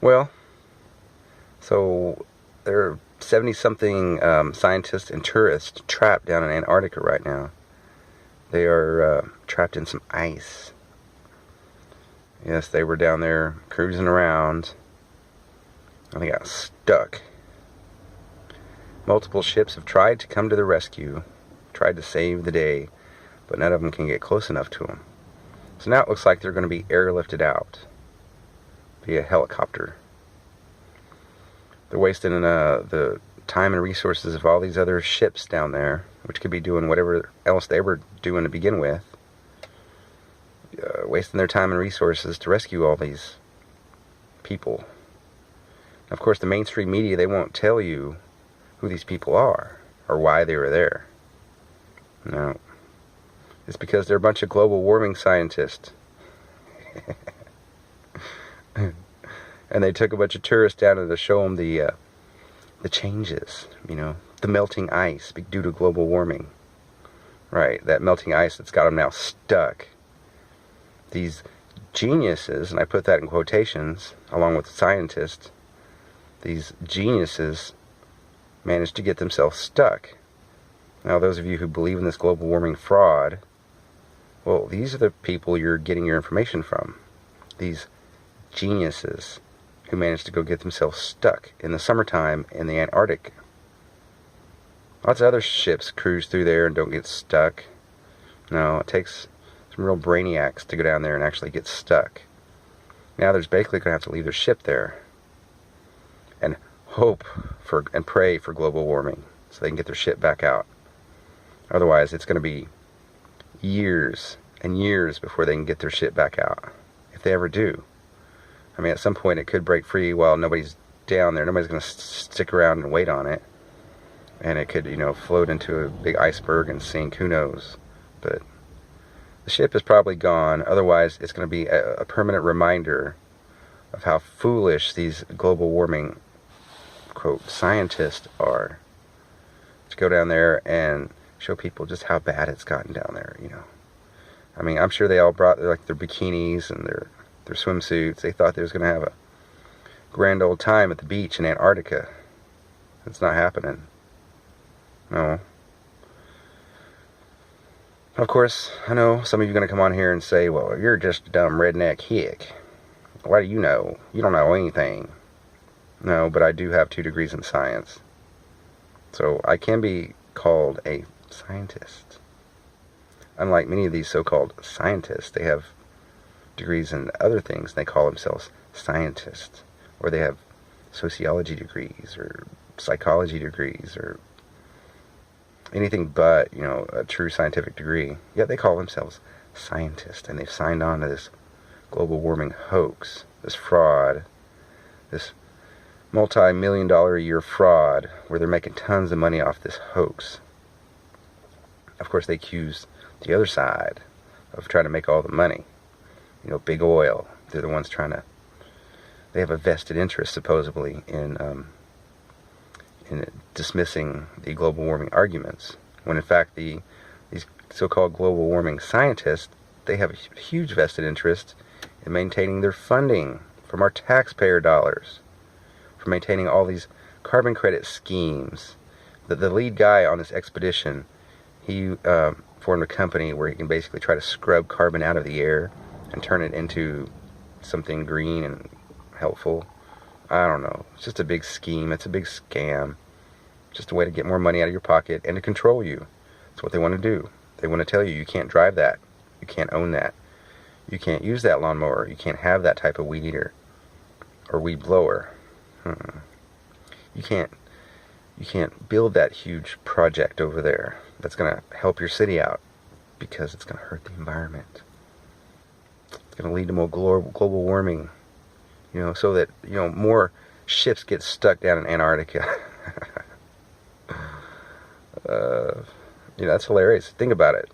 Well, so there are 70-something scientists and tourists trapped down in Antarctica right now. They are trapped in some ice. Yes, they were down there cruising around, and they got stuck. Multiple ships have tried to come to the rescue, tried to save the day, but none of them can get close enough to them. So now it looks like they're going to be airlifted out via helicopter. They're wasting the time and resources of all these other ships down there, which could be doing whatever else they were doing to begin with. Wasting their time and resources to rescue all these people. Of course, the mainstream media, they won't tell you who these people are or why they were there. No. It's because they're a bunch of global warming scientists. And they took a bunch of tourists down to show them the changes, the melting ice due to global warming. Right, that melting ice that's got them now stuck. These geniuses, and I put that in quotations, along with scientists, these geniuses managed to get themselves stuck. Now, those of you who believe in this global warming fraud, well, these are the people you're getting your information from. These geniuses who managed to go get themselves stuck in the summertime in the Antarctic. Lots of other ships cruise through there and don't get stuck. No, it takes some real brainiacs to go down there and actually get stuck. Now there's basically going to have to leave their ship there and hope for and pray for global warming so they can get their ship back out. Otherwise, it's going to be years and years before they can get their ship back out, if they ever do. I mean, at some point it could break free while nobody's down there. Nobody's going to stick around and wait on it. And it could, float into a big iceberg and sink. Who knows? But the ship is probably gone. Otherwise, it's going to be a permanent reminder of how foolish these global warming, quote, scientists are. To go down there and show people just how bad it's gotten down there, I mean, I'm sure they all brought their bikinis and their swimsuits. They thought they was going to have a grand old time at the beach in Antarctica. It's not happening. No. Of course, I know some of you are going to come on here and say, well, you're just a dumb redneck hick. Why do you know? You don't know anything. No, but I do have 2 degrees in science. So I can be called a scientist. Unlike many of these so-called scientists, they have degrees in other things. They call themselves scientists. Or they have sociology degrees or psychology degrees or anything but, a true scientific degree. Yet they call themselves scientists, and they've signed on to this global warming hoax, this fraud, this multi-million-dollar-a-year fraud where they're making tons of money off this hoax. Of course, they accuse the other side of trying to make all the money. Big oil. They're the ones they have a vested interest, supposedly, in dismissing the global warming arguments, when in fact these so-called global warming scientists, they have a huge vested interest in maintaining their funding from our taxpayer dollars, for maintaining all these carbon credit schemes. The lead guy on this expedition, he formed a company where he can basically try to scrub carbon out of the air and turn it into something green and helpful. I don't know. It's just a big scheme. It's a big scam. Just a way to get more money out of your pocket and to control you. That's what they want to do. They want to tell you can't drive that. You can't own that. You can't use that lawnmower. You can't have that type of weed eater or weed blower. You can't build that huge project over there that's going to help your city out because it's going to hurt the environment. It's going to lead to more global warming, so that, more ships get stuck down in Antarctica. That's hilarious. Think about it.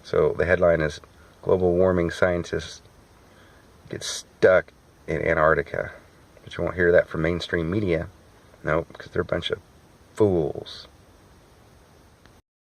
So the headline is, global warming scientists get stuck in Antarctica. But you won't hear that from mainstream media. No, because they're a bunch of fools.